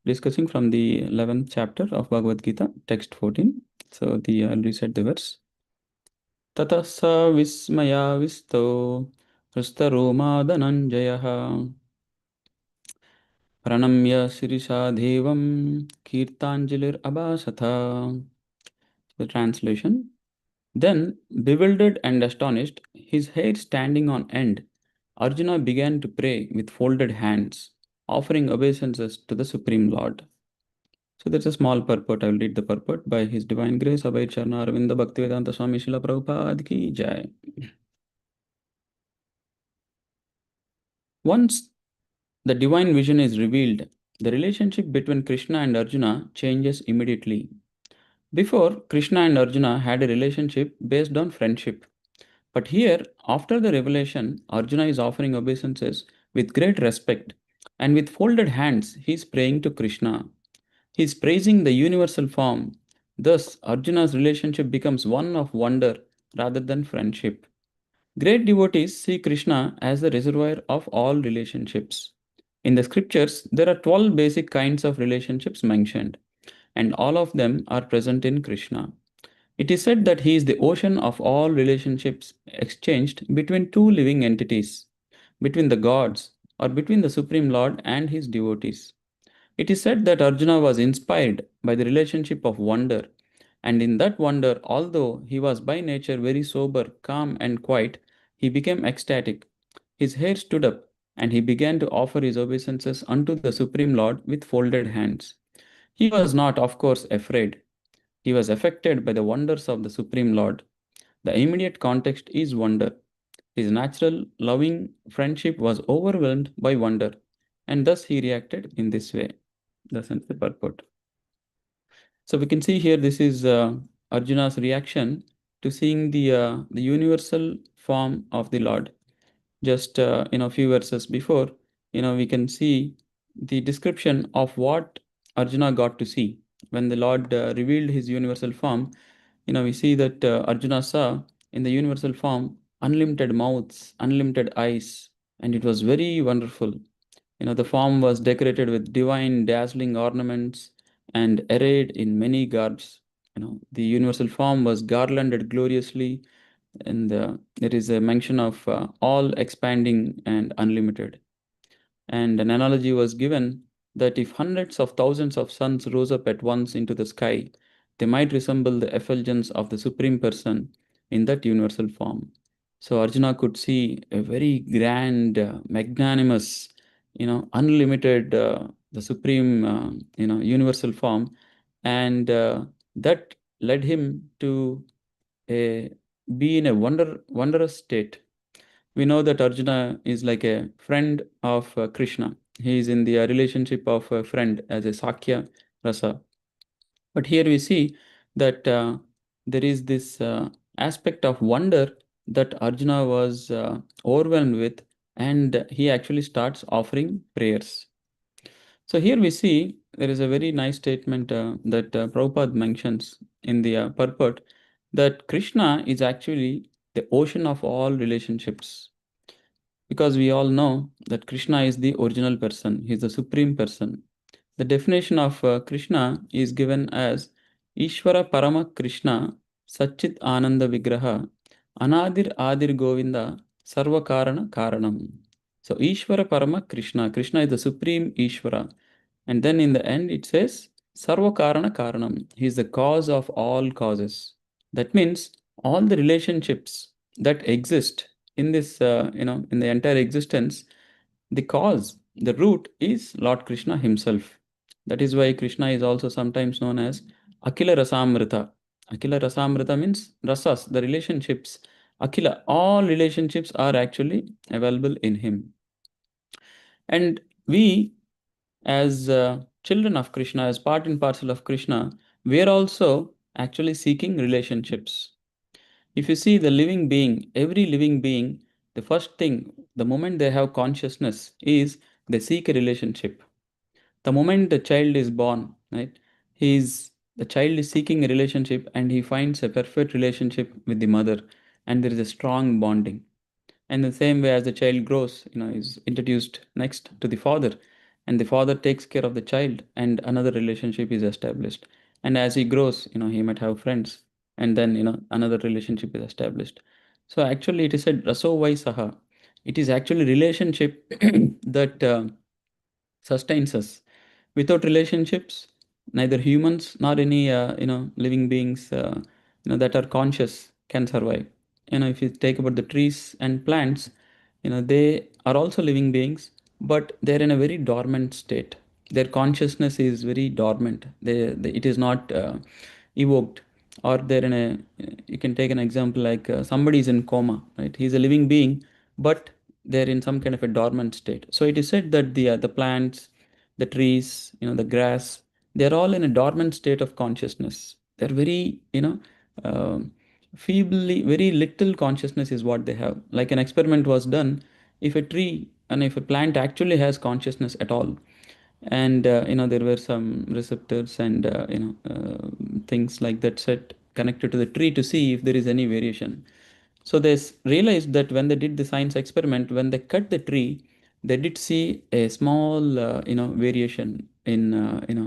discussing from the 11th chapter of Bhagavad Gita, text 14. So I'll reset the verse. Tata sa vismaya visto hrustaroma dhananjayaha pranamya sirisha devam kirtanjalir abhasatha. The translation. Then, bewildered and astonished, his hair standing on end, Arjuna began to pray with folded hands, offering obeisances to the Supreme Lord. So there's a small purport. I will read the purport. By His Divine Grace, Abhay Charna Arvinda Bhaktivedanta Swami Srila Prabhupada ki jai. Once the divine vision is revealed, the relationship between Krishna and Arjuna changes immediately. Before, Krishna and Arjuna had a relationship based on friendship. But here, after the revelation, Arjuna is offering obeisances with great respect, and with folded hands, he is praying to Krishna. He is praising the universal form. Thus, Arjuna's relationship becomes one of wonder rather than friendship. Great devotees see Krishna as the reservoir of all relationships. In the scriptures, there are 12 basic kinds of relationships mentioned, and all of them are present in Krishna. It is said that he is the ocean of all relationships exchanged between two living entities, between the gods, or between the Supreme Lord and his devotees. It is said that Arjuna was inspired by the relationship of wonder, and in that wonder, although he was by nature very sober, calm, and quiet, he became ecstatic. His hair stood up, and he began to offer his obeisances unto the Supreme Lord with folded hands. He was not, of course, afraid. He was affected by the wonders of the Supreme Lord. The immediate context is wonder. His natural, loving friendship was overwhelmed by wonder, and thus he reacted in this way. Thus ends the purport. So we can see here this is Arjuna's reaction to seeing the universal form of the Lord. Just a few verses before, we can see the description of what Arjuna got to see when the Lord revealed his universal form. We see that Arjuna saw in the universal form unlimited mouths, unlimited eyes, and it was very wonderful. The form was decorated with divine, dazzling ornaments and arrayed in many garbs. The universal form was garlanded gloriously, and there is a mention of all expanding and unlimited. And an analogy was given that if hundreds of thousands of suns rose up at once into the sky, they might resemble the effulgence of the Supreme Person in that universal form. So Arjuna could see a very grand, magnanimous, unlimited, the Supreme, universal form, and that led him to be in a wondrous state. We know that Arjuna is like a friend of Krishna. He is in the relationship of a friend as a Sakya Rasa. But here we see that there is this aspect of wonder that Arjuna was overwhelmed with, and he actually starts offering prayers. So here we see there is a very nice statement that Prabhupada mentions in the purport that Krishna is actually the ocean of all relationships. Because we all know that Krishna is the original person, he is the supreme person. The definition of Krishna is given as Ishvara Parama Krishna Satchit Ananda Vigraha Anadir Adir Govinda Sarva Karana Karanam. So Ishvara Parama Krishna. Krishna is the supreme Ishvara. And then in the end it says Sarva Karana Karanam. He is the cause of all causes. That means all the relationships that exist in this, in the entire existence, the cause, the root is Lord Krishna himself. That is why Krishna is also sometimes known as Akila Rasamrita. Akila Rasamrita means rasas, the relationships. Akila, all relationships are actually available in him. And we, as children of Krishna, as part and parcel of Krishna, we are also actually seeking relationships. If you see the living being, every living being, the first thing, the moment they have consciousness, is they seek a relationship. The moment the child is born, right, the child is seeking a relationship and he finds a perfect relationship with the mother, and there is a strong bonding. And the same way as the child grows, is introduced next to the father, and the father takes care of the child, and another relationship is established. And as he grows, he might have friends, and then another relationship is established. So actually it is said raso vai saha. It is actually relationship that sustains us. Without relationships, neither humans nor any living beings that are conscious can survive. If you take about the trees and plants, they are also living beings, but they're in a very dormant state. Their consciousness is very dormant. It is not evoked, or they're in a. You can take an example like somebody is in coma, right? He's a living being, but they're in some kind of a dormant state. So it is said that the plants, the trees, the grass, they're all in a dormant state of consciousness. They're very, um feebly, very little consciousness is what they have. Like an experiment was done, if a tree and if a plant actually has consciousness at all, and there were some receptors and things like that set connected to the tree to see if there is any variation. So they realized that when they did the science experiment, when they cut the tree, they did see a small, variation in,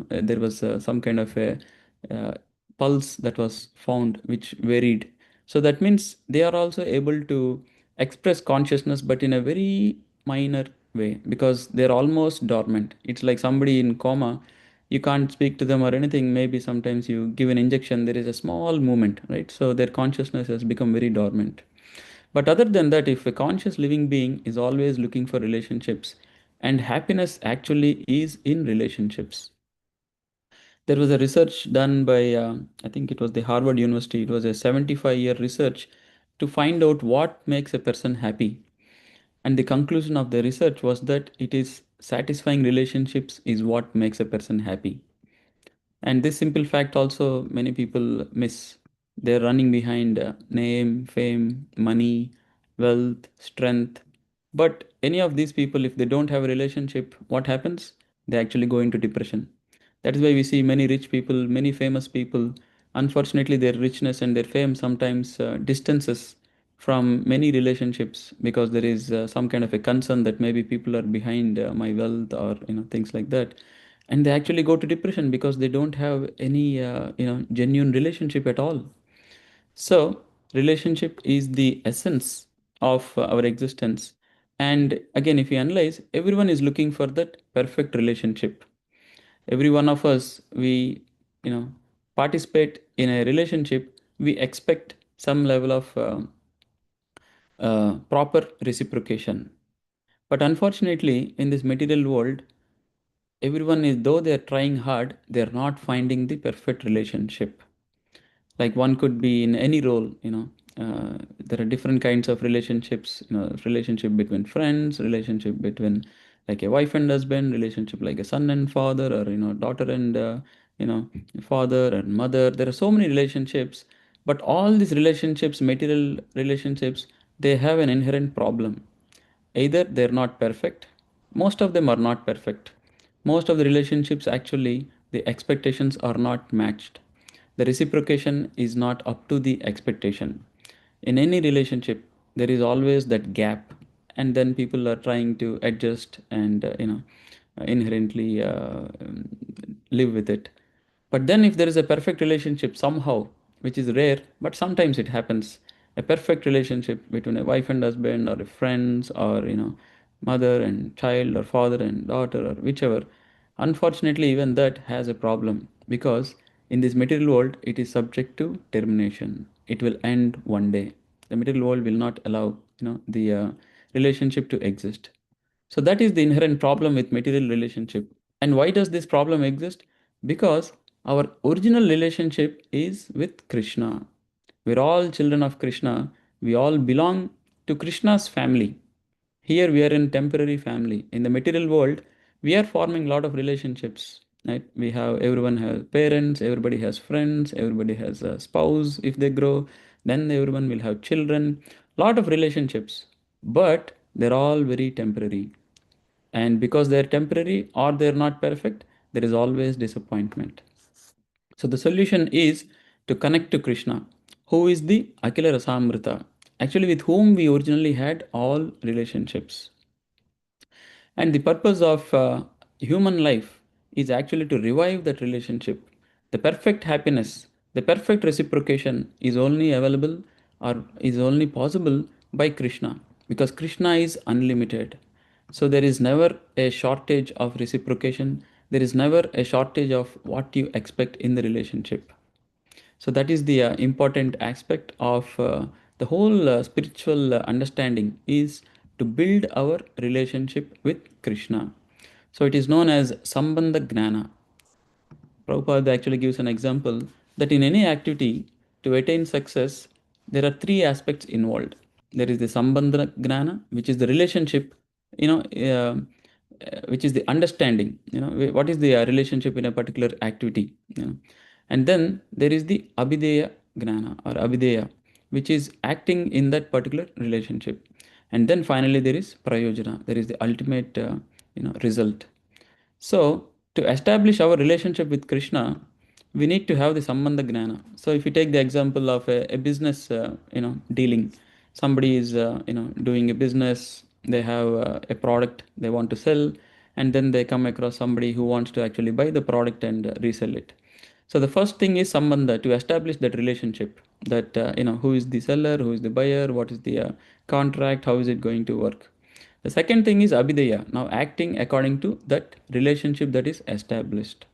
there was some kind of a uh, pulse that was found which varied. So that means they are also able to express consciousness, but in a very minor way, because they're almost dormant. It's like somebody in coma. You can't speak to them or anything. Maybe sometimes you give an injection, there is a small movement, right? So their consciousness has become very dormant. But other than that, if a conscious living being is always looking for relationships, and happiness actually is in relationships. There was a research done by, I think it was the Harvard University. It was a 75-year research to find out what makes a person happy. And the conclusion of the research was that it is satisfying relationships is what makes a person happy. And this simple fact also many people miss. They're running behind name, fame, money, wealth, strength. But any of these people, if they don't have a relationship, what happens? They actually go into depression. That is why we see many rich people, many famous people. Unfortunately, their richness and their fame sometimes distances from many relationships, because there is some kind of a concern that maybe people are behind my wealth, or things like that, and they actually go to depression because they don't have any genuine relationship at all. So relationship is the essence of our existence. And again, if you analyze, everyone is looking for that perfect relationship. Every one of us, we you know participate in a relationship. We expect some level of proper reciprocation. But unfortunately, in this material world, everyone is, though they're trying hard, they're not finding the perfect relationship. Like one could be in any role, there are different kinds of relationships, relationship between friends, relationship between like a wife and husband, relationship like a son and father, or daughter and you know father and mother. There are so many relationships, but all these relationships, material relationships, they have an inherent problem. Either they're not perfect, most of them are not perfect. Most of the relationships, actually, the expectations are not matched. The reciprocation is not up to the expectation. In any relationship, there is always that gap, and then people are trying to adjust and inherently live with it. But then, if there is a perfect relationship somehow, which is rare, but sometimes it happens, a perfect relationship between a wife and husband, or a friends, or mother and child, or father and daughter, or whichever, unfortunately, even that has a problem, because in this material world, it is subject to termination. It will end one day. The material world will not allow the relationship to exist. So that is the inherent problem with material relationship. And why does this problem exist? Because our original relationship is with Krishna. We're all children of Krishna. We all belong to Krishna's family. Here we are in temporary family. In the material world, we are forming a lot of relationships. Right? We have, everyone has parents, everybody has friends, everybody has a spouse if they grow. Then everyone will have children. Lot of relationships, but they're all very temporary. And because they're temporary or they're not perfect, there is always disappointment. So the solution is to connect to Krishna, who is the Akila Rasamrita, actually with whom we originally had all relationships. And the purpose of human life is actually to revive that relationship. The perfect happiness, the perfect reciprocation is only available or is only possible by Krishna, because Krishna is unlimited. So there is never a shortage of reciprocation, there is never a shortage of what you expect in the relationship. So that is the important aspect of the whole spiritual understanding, is to build our relationship with Krishna. So it is known as Sambandha Gnana. Prabhupada actually gives an example that in any activity, to attain success, there are three aspects involved. There is the Sambandha Gnana, which is the relationship, which is the understanding, what is the relationship in a particular activity. And then there is the Abhideya Gnana or Abhideya, which is acting in that particular relationship. And then finally there is Prayojana, there is the ultimate result. So, to establish our relationship with Krishna, we need to have the Sambandha Gnana. So, if you take the example of a business, dealing, somebody is, doing a business, they have a product they want to sell, and then they come across somebody who wants to actually buy the product and resell it. So, the first thing is Sambandha, to establish that relationship, that, who is the seller, who is the buyer, what is the contract, how is it going to work. The second thing is Abhideya, now acting according to that relationship that is established.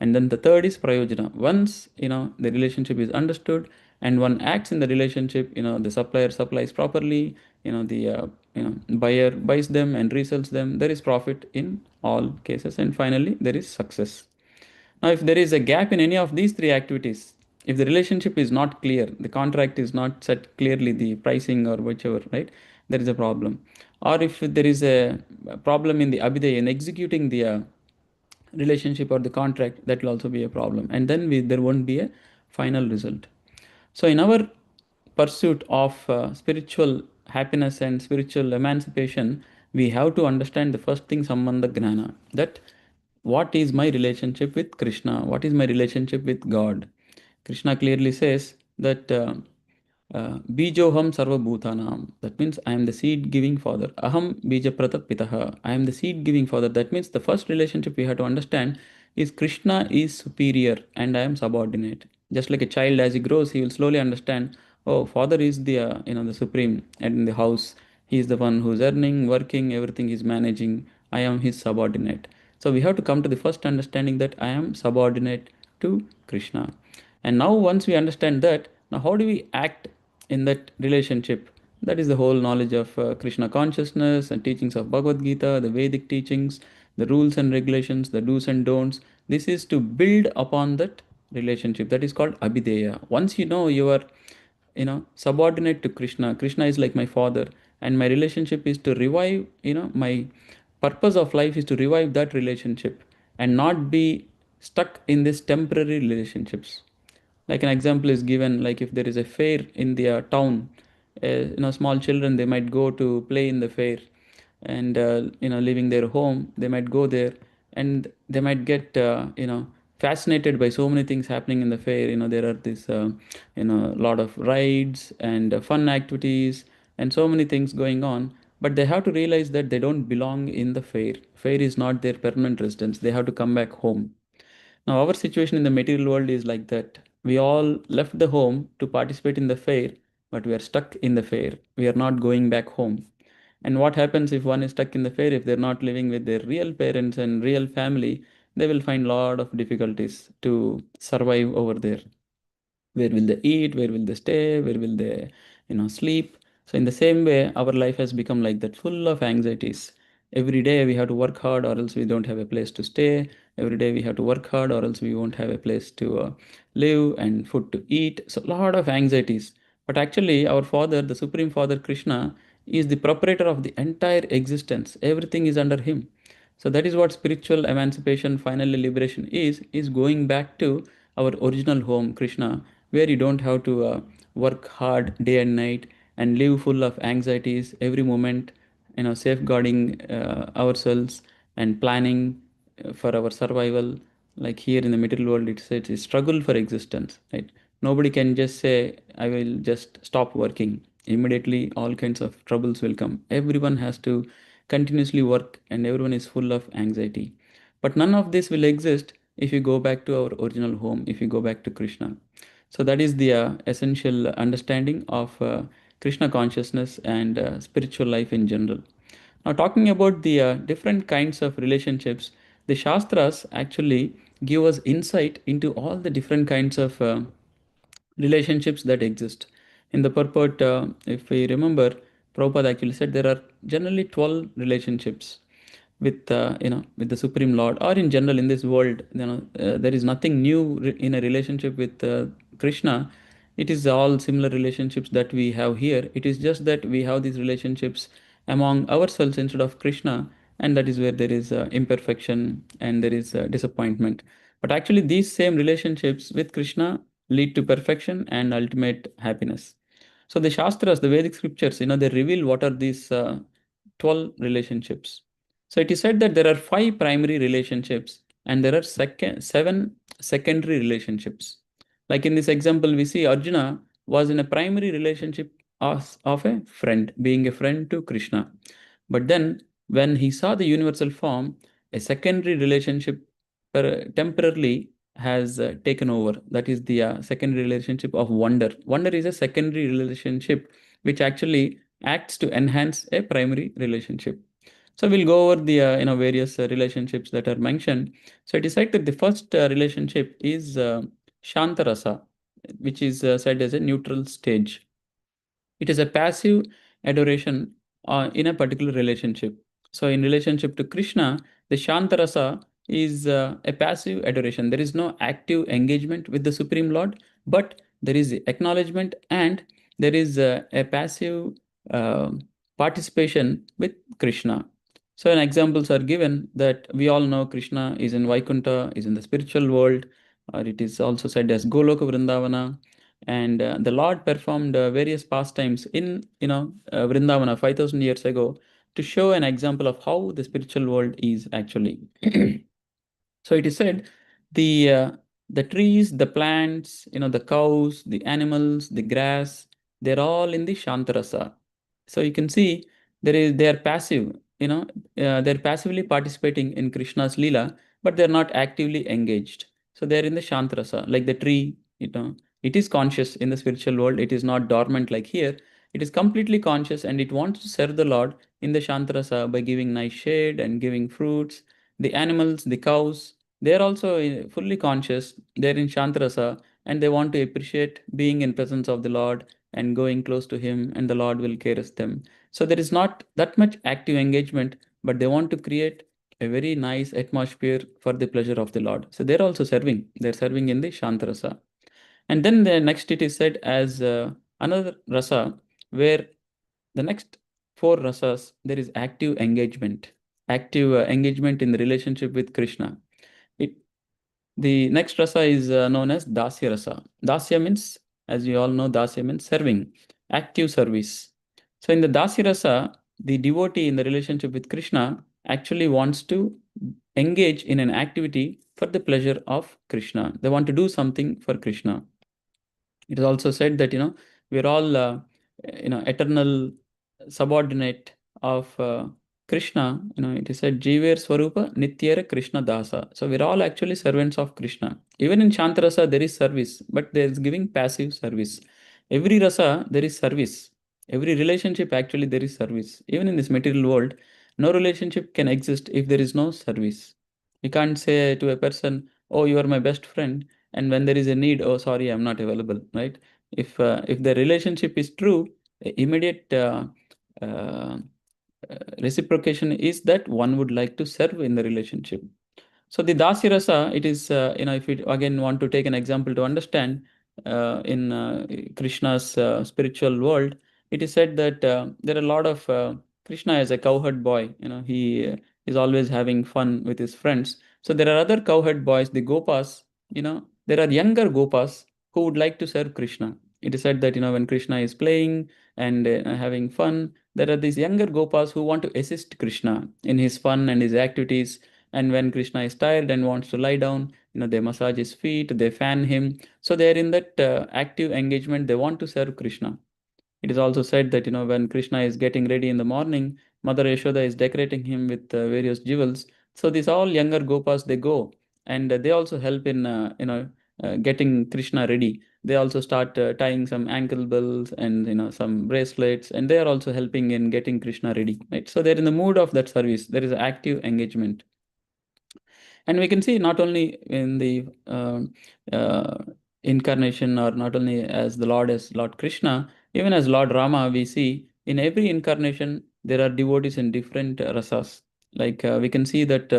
And then the third is Prayojana. Once the relationship is understood and one acts in the relationship, the supplier supplies properly, the buyer buys them and resells them, there is profit in all cases, and finally there is success. Now, if there is a gap in any of these three activities, if the relationship is not clear, the contract is not set clearly, the pricing or whichever, right, there is a problem. Or if there is a problem in the abhidaya, in executing the relationship or the contract, that will also be a problem. And then there won't be a final result. So, in our pursuit of spiritual happiness and spiritual emancipation, we have to understand the first thing, Sambandha Gnana, that what is my relationship with Krishna? What is my relationship with God? Krishna clearly says that Bijoham Sarva Bhutanam. That means I am the seed giving father. Aham Bija Prata Pitaha. I am the seed giving father. That means the first relationship we have to understand is Krishna is superior and I am subordinate. Just like a child, as he grows, he will slowly understand, oh, father is the the supreme and in the house. He is the one who is earning, working, everything is managing. I am his subordinate. So we have to come to the first understanding that I am subordinate to Krishna. And now, once we understand that, now how do we act in that relationship? That is the whole knowledge of Krishna consciousness and teachings of Bhagavad Gita, the Vedic teachings, the rules and regulations, the do's and don'ts. This is to build upon that relationship. That is called Abhideya. Once you know you are subordinate to Krishna, Krishna is like my father, and my relationship is to revive, my purpose of life is to revive that relationship and not be stuck in these temporary relationships. Like an example is given, like if there is a fair in their town, small children, they might go to play in the fair, and leaving their home, they might go there, and they might get fascinated by so many things happening in the fair. There are this lot of rides and fun activities and so many things going on, but they have to realize that they don't belong in the fair. Fair is not their permanent residence, they have to come back home. Now, our situation in the material world is like that. We all left the home to participate in the fair, but we are stuck in the fair. We are not going back home. And what happens if one is stuck in the fair, if they're not living with their real parents and real family, they will find a lot of difficulties to survive over there. Where will they eat? Where will they stay? Where will they sleep? So in the same way, our life has become like that, full of anxieties. Every day we have to work hard, or else we don't have a place to stay. Every day we have to work hard, or else we won't have a place to live and food to eat. So a lot of anxieties. But actually, our father, the supreme father Krishna, is the proprietor of the entire existence. Everything is under him. So that is what spiritual emancipation, finally liberation is going back to our original home, Krishna, where you don't have to work hard day and night and live full of anxieties every moment, safeguarding ourselves and planning for our survival. Like here in the material world, it's a struggle for existence, right? Nobody can just say, I will just stop working. Immediately, all kinds of troubles will come. Everyone has to continuously work, and everyone is full of anxiety. But none of this will exist if you go back to our original home, if you go back to Krishna. So that is the essential understanding of Krishna consciousness and spiritual life in general. Now, talking about the different kinds of relationships, the Shastras actually give us insight into all the different kinds of relationships that exist. In the purport, if we remember, Prabhupada actually said there are generally 12 relationships with with the Supreme Lord, or in general in this world. There is nothing new in a relationship with Krishna. It is all similar relationships that we have here. It is just that we have these relationships among ourselves instead of Krishna, and that is where there is imperfection and there is disappointment. But actually, these same relationships with Krishna lead to perfection and ultimate happiness. So the Shastras, the Vedic scriptures, they reveal what are these 12 relationships. So it is said that there are five primary relationships and there are seven secondary relationships. Like in this example, we see Arjuna was in a primary relationship of a friend, being a friend to Krishna. But then, when he saw the universal form, a secondary relationship temporarily has taken over. That is the secondary relationship of wonder. Wonder is a secondary relationship which actually acts to enhance a primary relationship. So we'll go over the various relationships that are mentioned. So it is said that the first relationship is Shantarasa, which is said as a neutral stage. It is a passive adoration in a particular relationship. So, in relationship to Krishna, the Shantarasa is a passive adoration. There is no active engagement with the Supreme Lord, but there is acknowledgement and there is a passive uh, participation with Krishna. So, examples are given that we all know Krishna is in Vaikuntha, is in the spiritual world, or it is also said as Goloka Vrindavana, and the Lord performed various pastimes in Vrindavana 5000 years ago to show an example of how the spiritual world is actually. So it is said the trees, the plants, the cows, the animals, the grass, they're all in the Shantarasa. So you can see they are passive, they're passively participating in Krishna's Leela, but they're not actively engaged. So they're in the Shantarasa, like the tree, it is conscious in the spiritual world. It is not dormant like here. It is completely conscious and it wants to serve the Lord in the Shantarasa by giving nice shade and giving fruits. The animals, the cows, they are also fully conscious. They're in Shantarasa and they want to appreciate being in presence of the Lord and going close to Him, and the Lord will caress them. So there is not that much active engagement, but they want to create a very nice atmosphere for the pleasure of the Lord. So they're also serving. They're serving in the Shantarasa. And then the next it is said as another rasa where the next four rasas there is active engagement in the relationship with Krishna. It the next rasa is known as Dasya rasa. Dasya means, as you all know, Dasya means serving, active service. So in the Dasya rasa, the devotee in the relationship with Krishna actually wants to engage in an activity for the pleasure of Krishna. They want to do something for Krishna. It is also said that we're all eternal subordinate of Krishna. It is said Jiver Swarupa Nityera Krishna Dasa. So we're all actually servants of Krishna. Even in Shantarasa there is service, but there is giving passive service. Every rasa there is service. Every relationship actually there is service. Even in this material world, no relationship can exist if there is no service. You can't say to a person, "Oh, you are my best friend," and when there is a need, "Oh, sorry, I'm not available," right? If the relationship is true, immediate uh, reciprocation is that one would like to serve in the relationship. So the Dasya rasa, it is, if you again want to take an example to understand, in Krishna's spiritual world, it is said that there are a lot of Krishna as a cowherd boy. He is always having fun with his friends. So there are other cowherd boys, the Gopas. There are younger Gopas who would like to serve Krishna. It is said that when Krishna is playing and having fun, there are these younger Gopas who want to assist Krishna in his fun and his activities, and when Krishna is tired and wants to lie down, they massage his feet, they fan him. So they are in that active engagement. They want to serve Krishna. It is also said that when Krishna is getting ready in the morning, Mother Yashoda is decorating him with various jewels. So these all younger Gopas, they go and they also help in getting Krishna ready. They also start tying some ankle bells and some bracelets, and they are also helping in getting Krishna ready. Right. So they're in the mood of that service. There is active engagement. And we can see not only in the uh, incarnation, or not only as the Lord as Lord Krishna, even as Lord Rama, we see in every incarnation there are devotees in different rasas. Like we can see that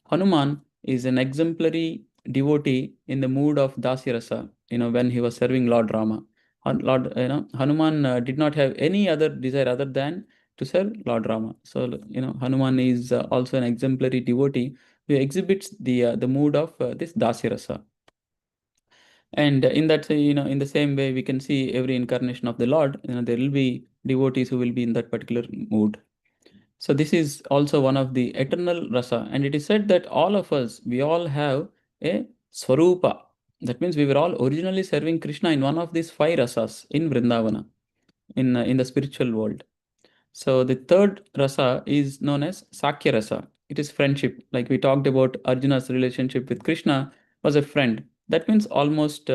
Hanuman is an exemplary devotee in the mood of Dasya rasa, when he was serving Lord Rama. Hanuman did not have any other desire other than to serve Lord Rama. So, Hanuman is also an exemplary devotee who exhibits the mood of this Dasya rasa. And in that, in the same way, we can see every incarnation of the Lord, there will be devotees who will be in that particular mood. So this is also one of the eternal rasa, and it is said that all of us, we all have a swarupa. That means we were all originally serving Krishna in one of these five rasas in Vrindavana, in the spiritual world. So the third rasa is known as Sakya rasa. It is friendship. Like we talked about, Arjuna's relationship with Krishna was a friend. That means almost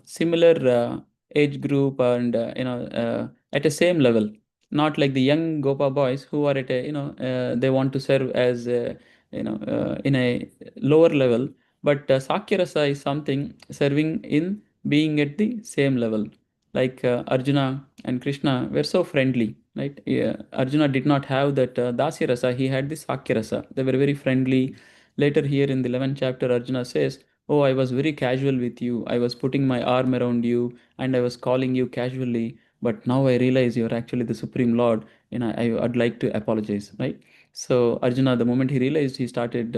similar age group, and at a same level. Not like the young Gopa boys who are at a they want to serve as in a lower level. But Sakya rasa is something serving in being at the same level. Like Arjuna and Krishna were so friendly, right? Yeah, Arjuna did not have that Dasya rasa, he had the Sakya rasa. They were very friendly. Later, here in the 11th chapter, Arjuna says, "Oh, I was very casual with you. I was putting my arm around you and I was calling you casually. But now I realize you're actually the Supreme Lord, and I'd like to apologize," right? So, Arjuna, the moment he realized, he started,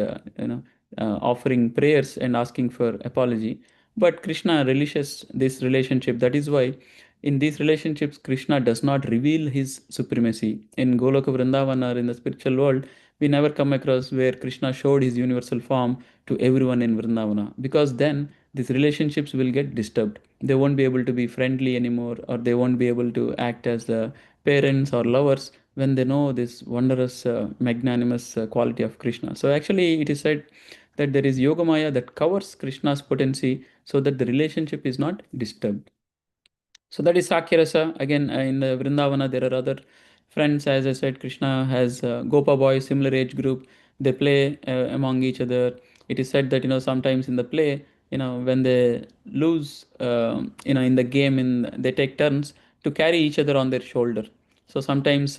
offering prayers and asking for apology. But Krishna relishes this relationship. That is why in these relationships, Krishna does not reveal his supremacy. In Goloka Vrindavana, or in the spiritual world, we never come across where Krishna showed his universal form to everyone in Vrindavana, because then these relationships will get disturbed. They won't be able to be friendly anymore, or they won't be able to act as the parents or lovers when they know this wondrous, magnanimous quality of Krishna. So, actually, it is said that there is Yogamaya that covers Krishna's potency so that the relationship is not disturbed. So that is Sakyarasa. Again, in the Vrindavana, there are other friends. As I said, Krishna has Gopa boys, similar age group. They play among each other. It is said that sometimes in the play, when they lose, in the game, they take turns to carry each other on their shoulder. So sometimes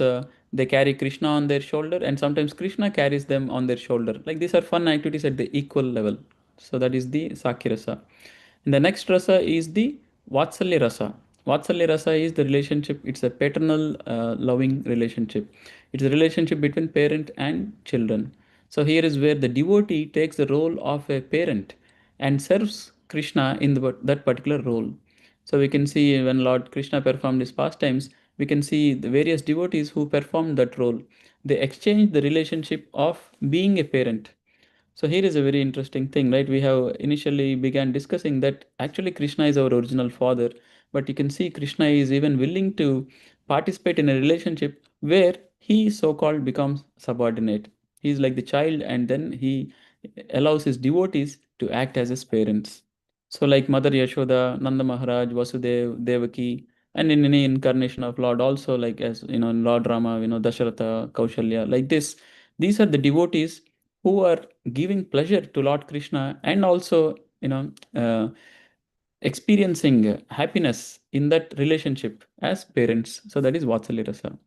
they carry Krishna on their shoulder, and sometimes Krishna carries them on their shoulder. Like these are fun activities at the equal level. So that is the Sakyarasa. And the next rasa is the Vatsalya rasa. Vatsalya rasa is the relationship, it's a paternal loving relationship. It's a relationship between parent and children. So here is where the devotee takes the role of a parent and serves Krishna in that particular role. So we can see when Lord Krishna performed his pastimes, we can see the various devotees who performed that role. They exchange the relationship of being a parent. So here is a very interesting thing, right? We have initially began discussing that actually Krishna is our original father, but you can see Krishna is even willing to participate in a relationship where he so-called becomes subordinate. He is like the child, and then he allows his devotees to act as his parents. So like Mother Yashoda, Nanda Maharaj, Vasudev, Devaki, and in any incarnation of Lord also, like as Lord Rama, Dasharatha, Kaushalya, like this, these are the devotees who are giving pleasure to Lord Krishna, and also experiencing happiness in that relationship as parents. So that is Vatsalya Rasa.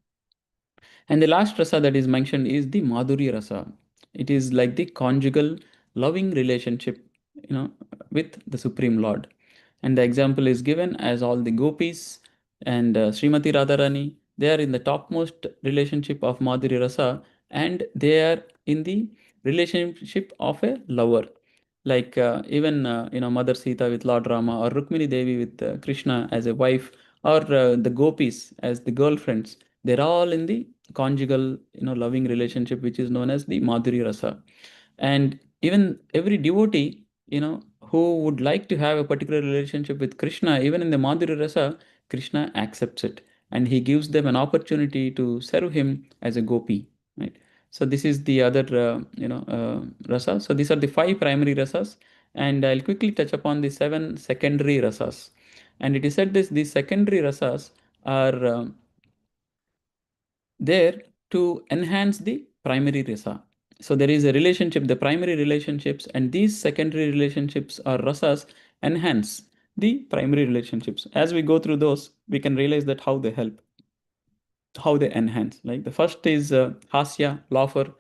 And the last rasa that is mentioned is the Madhurya Rasa. It is like the conjugal loving relationship, you know, with the Supreme Lord. And the example is given as all the gopis and Srimati Radharani, they are in the topmost relationship of Madhurya Rasa, and they are in the relationship of a lover. Like even Mother Sita with Lord Rama, or Rukmini Devi with Krishna as a wife, or the gopis as the girlfriends. They're all in the conjugal, loving relationship, which is known as the Madhurya Rasa. And even every devotee, who would like to have a particular relationship with Krishna, even in the Madhurya Rasa, Krishna accepts it, and he gives them an opportunity to serve him as a gopi, right? So this is the other rasa. So these are the five primary rasas, and I'll quickly touch upon the seven secondary rasas. And it is said this these secondary rasas are there to enhance the primary rasa. So there is a relationship, the primary relationships, and these secondary relationships or rasas enhance the primary relationships. As we go through those, we can realize that how they help, how they enhance. Like the first is hasya, laughter.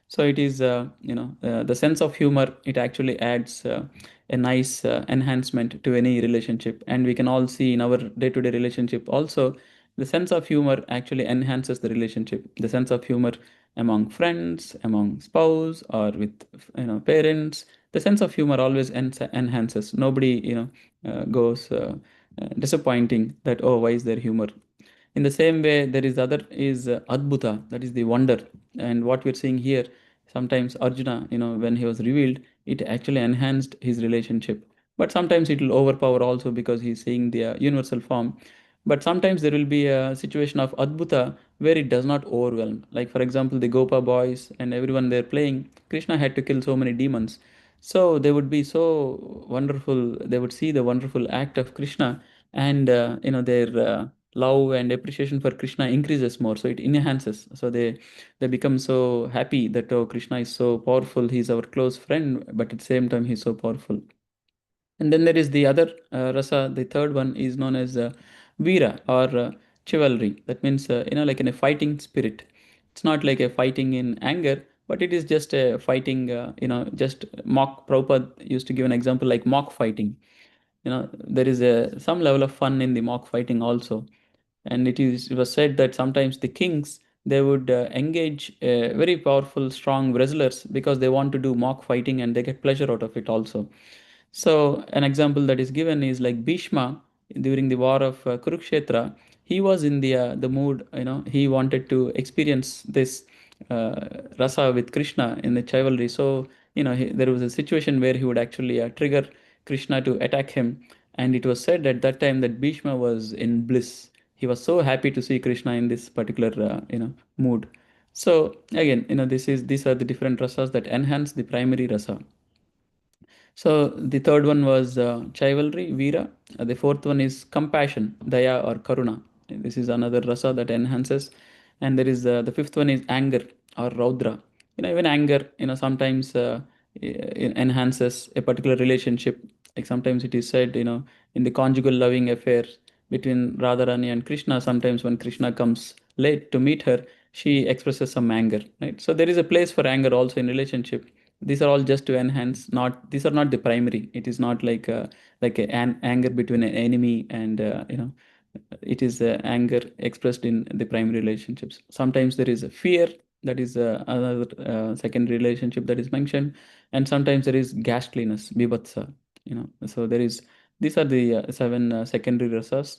So it is the sense of humor. It actually adds a nice enhancement to any relationship, and we can all see in our day-to-day relationship also, the sense of humor actually enhances the relationship. The sense of humor among friends, among spouse, or with parents, the sense of humor always enhances. Nobody goes disappointing that, oh, why is there humor. In the same way, there is other is adbhuta, that is the wonder. And what we're seeing here, sometimes Arjuna, when he was revealed, it actually enhanced his relationship. But sometimes it will overpower also because he's seeing the universal form. But sometimes there will be a situation of adbhuta where it does not overwhelm. Like for example, the Gopa boys and everyone they're playing, Krishna had to kill so many demons. So they would be so wonderful. They would see the wonderful act of Krishna, and their love and appreciation for Krishna increases more. So it enhances. So they become so happy that, oh, Krishna is so powerful. He's our close friend, but at the same time he's so powerful. And then there is the other rasa. The third one is known as Veera or chivalry. That means, like in a fighting spirit. It's not like a fighting in anger, but it is just a fighting, just mock. Prabhupada used to give an example like mock fighting. There is some level of fun in the mock fighting also. And it was said that sometimes the kings, they would engage very powerful strong wrestlers because they want to do mock fighting and they get pleasure out of it also. So an example that is given is like Bhishma during the war of Kurukshetra. He was in the mood, he wanted to experience this rasa with Krishna in the chivalry. So there was a situation where he would actually trigger Krishna to attack him, and it was said at that time that Bhishma was in bliss. He was so happy to see Krishna in this particular mood. So again, these are the different rasas that enhance the primary rasa. So the third one was chivalry, Veera. The fourth one is compassion, Daya or Karuna. This is another rasa that enhances. And there is the fifth one is anger or Raudra. Even anger, sometimes enhances a particular relationship. Like sometimes it is said, in the conjugal loving affair between Radharani and Krishna, sometimes when Krishna comes late to meet her, she expresses some anger, right? So there is a place for anger also in relationship. These are all just to enhance, not these are not the primary. It is not an anger between an enemy and it is anger expressed in the primary relationships. Sometimes there is a fear, that is another second relationship that is mentioned. And sometimes there is ghastliness, bibatsa. So there is, these are the seven secondary rasas.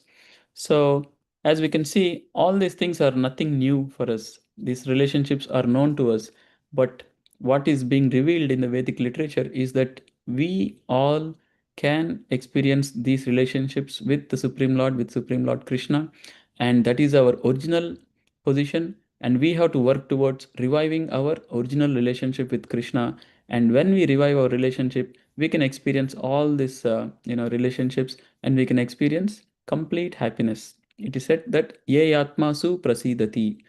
So as we can see, all these things are nothing new for us. These relationships are known to us, but what is being revealed in the Vedic literature is that we all can experience these relationships with the Supreme Lord, with Supreme Lord Krishna, and that is our original position. And we have to work towards reviving our original relationship with Krishna. And when we revive our relationship, we can experience all these, relationships, and we can experience complete happiness. It is said that ye atmasu prasidati.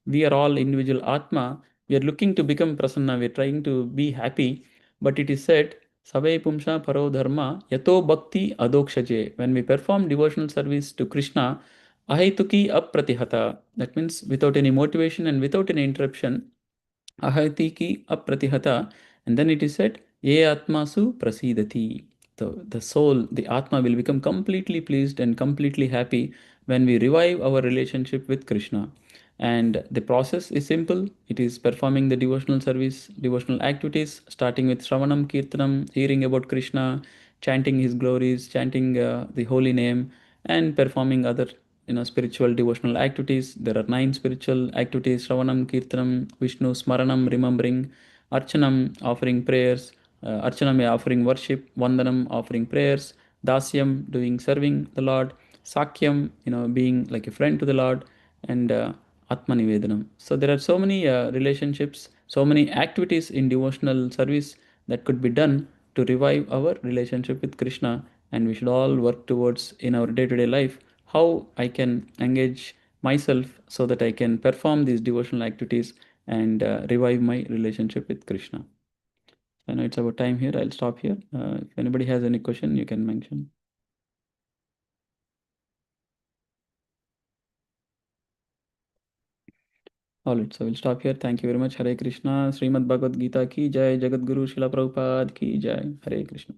We are all individual atma. We are looking to become prasanna. We are trying to be happy. But it is said, Savai Pumsha Paro Dharma Yato Bhakti Adokshaje. When we perform devotional service to Krishna, Ahaituki Apratihata. That means without any motivation and without any interruption, Ahaitiki Apratihata. And then it is said, Ye Atmasu Prasidati. The soul, the Atma will become completely pleased and completely happy when we revive our relationship with Krishna. And the process is simple. It is performing the devotional service, devotional activities, starting with Shravanam, Kirtanam, hearing about Krishna, chanting his glories, chanting the holy name, and performing other spiritual devotional activities. There are 9 spiritual activities: Shravanam, Kirtanam, Vishnu, Smaranam, remembering, Archanam, offering prayers, Archanam, offering worship, Vandanam, offering prayers, Dasyam, doing serving the Lord, Sakyam, being like a friend to the Lord, and Atmanivedanam. So there are so many relationships so many activities in devotional service that could be done to revive our relationship with Krishna, and we should all work towards in our day-to-day life how I can engage myself so that I can perform these devotional activities and revive my relationship with Krishna. I know it's about time here. I'll stop here. If anybody has any question, you can mention. All right, so we'll stop here. Thank you very much. Hare Krishna. Srimad Bhagavad Gita ki jai. Jagat Guru Srila Prabhupada ki jai. Hare Krishna.